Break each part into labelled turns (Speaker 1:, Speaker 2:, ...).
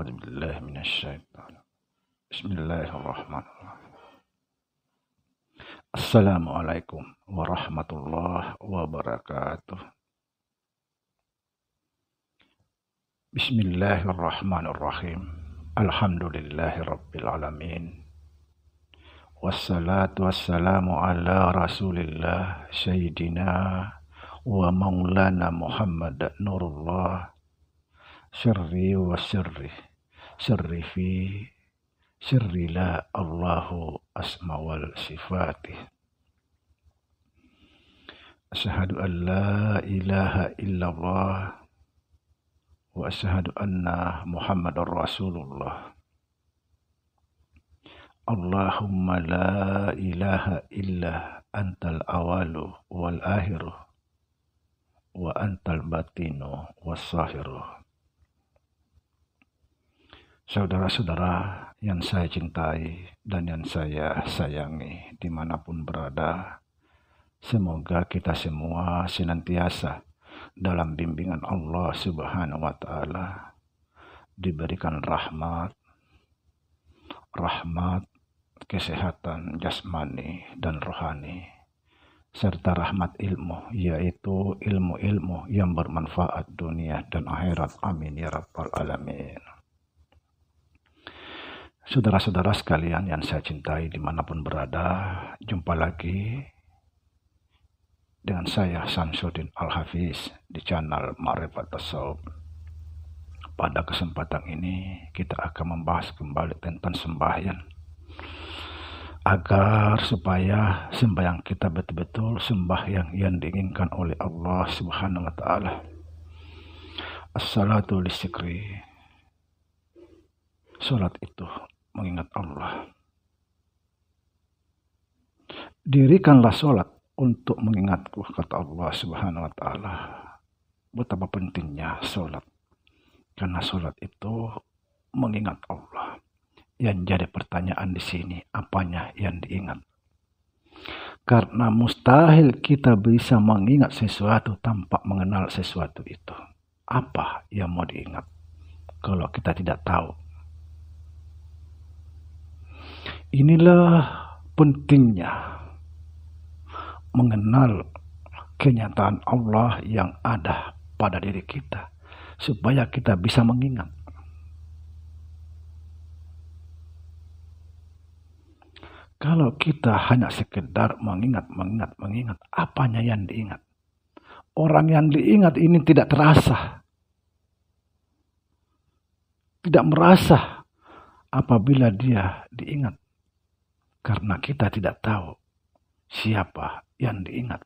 Speaker 1: أعوذ بالله من الشيطان. بسم الله الرحمن الرحيم. Assalamualaikum warahmatullahi wabarakatuh. Bismillahirrahmanirrahim. Alhamdulillahi rabbil alamin. Wassalatu wassalamu ala rasulillah sayyidina wa maulana Muhammad nurullah sirri wa sirri fi sirri la Allahu asma wal sifatih. Asyhadu an la ilaha illallah wa asyhadu anna Muhammadar Rasulullah. Allahumma la ilaha illa antal awalu wal akhiru wa antal batinu was sahiru. Saudara-saudara yang saya cintai dan yang saya sayangi dimanapun berada, semoga kita semua senantiasa dalam bimbingan Allah Subhanahu wa Ta'ala, diberikan rahmat, kesehatan jasmani dan rohani, serta rahmat ilmu, yaitu ilmu-ilmu yang bermanfaat dunia dan akhirat. Amin ya rabbal alamin. Saudara-saudara sekalian yang saya cintai dimanapun berada, jumpa lagi dengan saya Samsuddin Al-Hafiz di channel Ma'rifat Tasawuf. Pada kesempatan ini kita akan membahas kembali tentang sembahyang, agar supaya sembahyang kita betul-betul sembahyang yang diinginkan oleh Allah Subhanahu wa Ta'ala. As-salatu lidzikri. Salat itu mengingat Allah. Dirikanlah salat untuk mengingatku, kata Allah Subhanahu wa Ta'ala. Betapa pentingnya salat, karena salat itu mengingat Allah. Yang jadi pertanyaan di sini, apanya yang diingat? Karena mustahil kita bisa mengingat sesuatu tanpa mengenal sesuatu itu. Apa yang mau diingat kalau kita tidak tahu? Inilah pentingnya mengenal kenyataan Allah yang ada pada diri kita, supaya kita bisa mengingat. Kalau kita hanya sekedar mengingat, apanya yang diingat? Orang yang diingat ini tidak terasa, tidak merasa apabila dia diingat. Karena kita tidak tahu siapa yang diingat.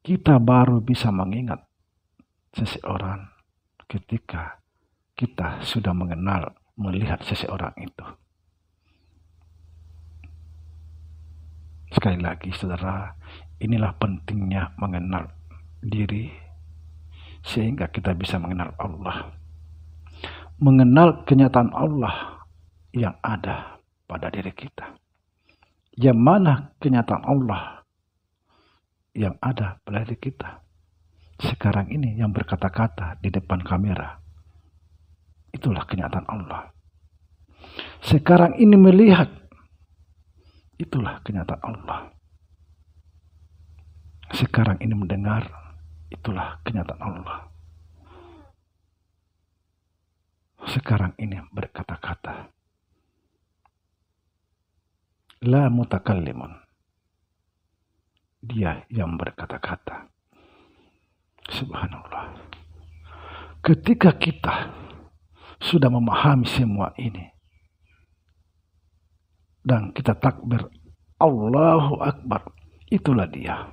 Speaker 1: Kita baru bisa mengingat seseorang ketika kita sudah mengenal, melihat seseorang itu. Sekali lagi saudara, inilah pentingnya mengenal diri sehingga kita bisa mengenal Allah. Mengenal kenyataan Allah yang ada pada diri kita. Yang mana kenyataan Allah yang ada pada diri kita sekarang ini, yang berkata-kata di depan kamera, itulah kenyataan Allah. Sekarang ini melihat, itulah kenyataan Allah. Sekarang ini mendengar, itulah kenyataan Allah. Sekarang ini berkata-kata, la mutakallimun, dia yang berkata-kata. Subhanallah. Ketika kita sudah memahami semua ini dan kita takbir Allahu Akbar, itulah dia.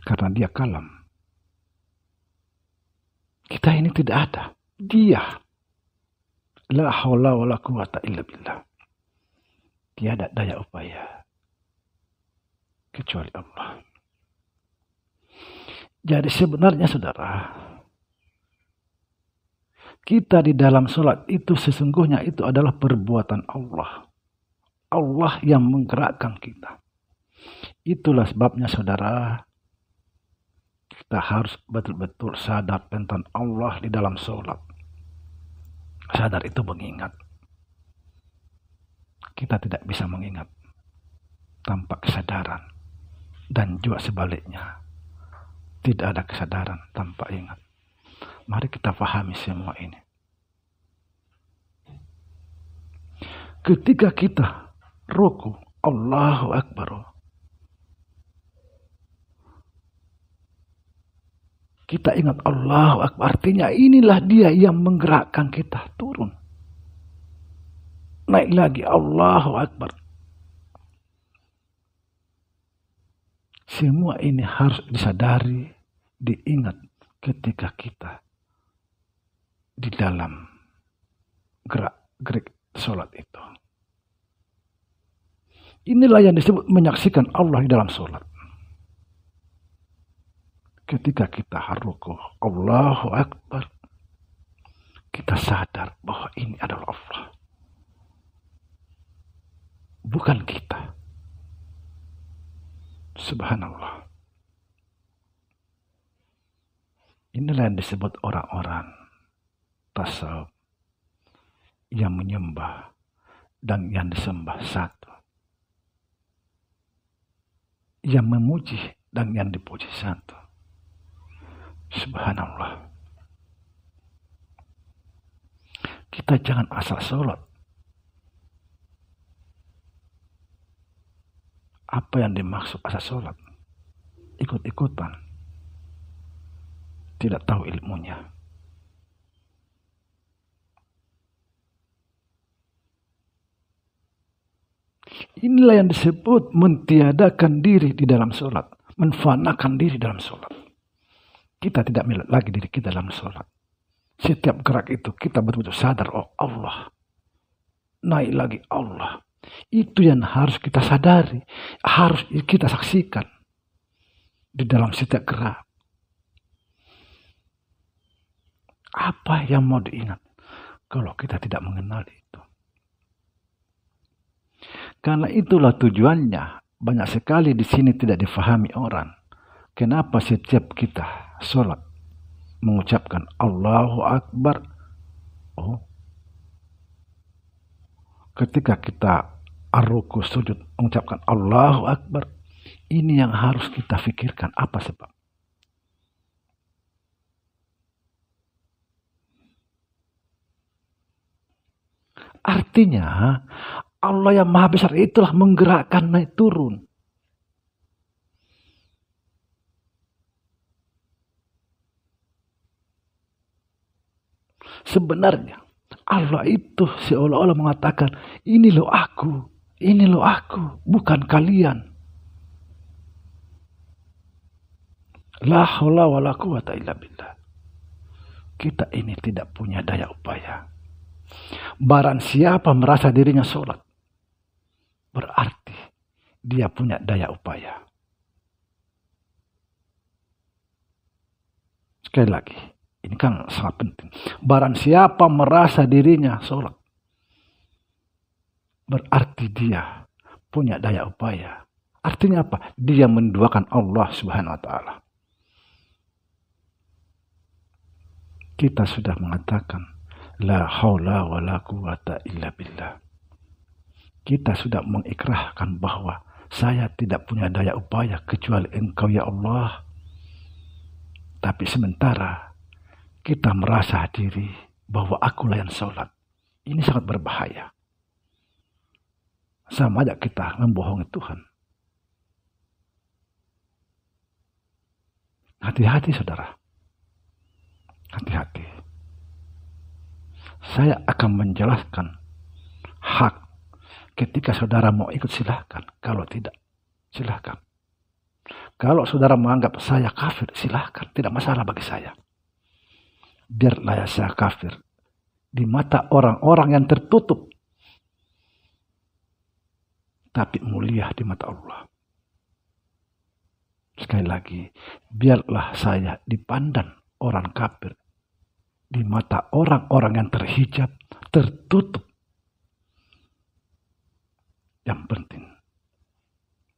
Speaker 1: Karena dia kalam. Kita ini tidak ada. Dia. La haula wa la quwata illa billah. Tiada daya upaya kecuali Allah. Jadi sebenarnya saudara, kita di dalam sholat itu sesungguhnya itu adalah perbuatan Allah. Allah yang menggerakkan kita. Itulah sebabnya saudara, kita harus betul-betul sadar tentang Allah di dalam sholat. Sadar itu mengingat. Kita tidak bisa mengingat tanpa kesadaran. Dan juga sebaliknya. Tidak ada kesadaran tanpa ingat. Mari kita pahami semua ini. Ketika kita ruku, Allahu Akbar. Kita ingat Allahu Akbar. Artinya inilah dia yang menggerakkan kita turun. Naik lagi Allahu Akbar. Semua ini harus disadari, diingat ketika kita di dalam gerak sholat itu. Inilah yang disebut menyaksikan Allah di dalam sholat. Ketika kita ruku, Allahu Akbar, kita sadar bahwa ini adalah Allah. Bukan kita. Subhanallah. Inilah yang disebut orang-orang tasawuf yang menyembah dan yang disembah satu. Yang memuji dan yang dipuji satu. Subhanallah. Kita jangan asal sholat. Apa yang dimaksud asal sholat? Ikut-ikutan. Tidak tahu ilmunya. Inilah yang disebut mentiadakan diri di dalam sholat. Menfanakan diri dalam sholat. Kita tidak melihat lagi diri kita dalam sholat. Setiap gerak itu kita betul-betul sadar, oh Allah. Naik lagi Allah. Itu yang harus kita sadari. Harus kita saksikan. Di dalam setiap gerak. Apa yang mau diingat? Kalau kita tidak mengenal itu. Karena itulah tujuannya. Banyak sekali di sini tidak difahami orang. Kenapa setiap kita sholat mengucapkan Allahu Akbar. Oh, ketika kita ruku sujud mengucapkan Allahu Akbar. Ini yang harus kita pikirkan. Apa sebab? Artinya Allah yang maha besar itulah menggerakkan naik turun. Sebenarnya Allah itu seolah-olah mengatakan, ini loh aku, bukan kalian. La haula wala quwata illa billah. Kita ini tidak punya daya upaya. Barang siapa merasa dirinya sholat, berarti dia punya daya upaya. Sekali lagi. Ini kan sangat penting. Barang siapa merasa dirinya sholat, berarti dia punya daya upaya. Artinya apa? Dia menduakan Allah Subhanahu wa Ta'ala. Kita sudah mengatakan, la haula wa la quwata illa billah. Kita sudah mengikrahkan bahwa saya tidak punya daya upaya kecuali Engkau ya Allah. Tapi sementara kita merasa diri bahwa akulah yang sholat. Ini sangat berbahaya. Sama aja kita membohongi Tuhan. Hati-hati saudara. Hati-hati. Saya akan menjelaskan hak. Ketika saudara mau ikut silahkan. Kalau tidak, silahkan. Kalau saudara menganggap saya kafir, silahkan. Tidak masalah bagi saya. Biarlah saya kafir di mata orang-orang yang tertutup, tapi mulia di mata Allah. Sekali lagi, biarlah saya dipandang orang kafir di mata orang-orang yang terhijab, tertutup. Yang penting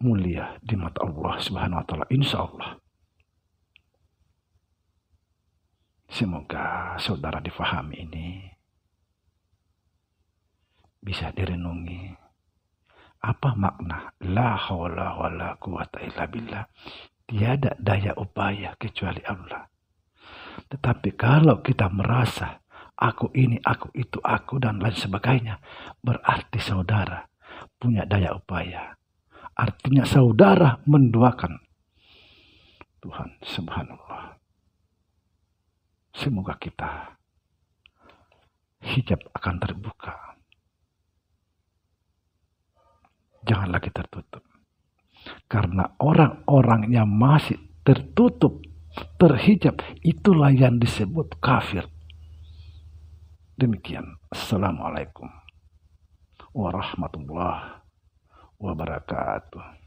Speaker 1: mulia di mata Allah Subhanahu wa Ta'ala, insya Allah. Semoga saudara difahami ini, bisa direnungi. Apa makna la haula wala quwata illa billah? Tiada daya upaya kecuali Allah. Tetapi kalau kita merasa aku ini, aku itu, aku dan lain sebagainya, berarti saudara punya daya upaya. Artinya saudara menduakan Tuhan Subhanallah. Semoga kita hijab akan terbuka. Jangan lagi tertutup. Karena orang-orang yang masih tertutup, terhijab, itulah yang disebut kafir. Demikian. Assalamualaikum warahmatullahi wabarakatuh.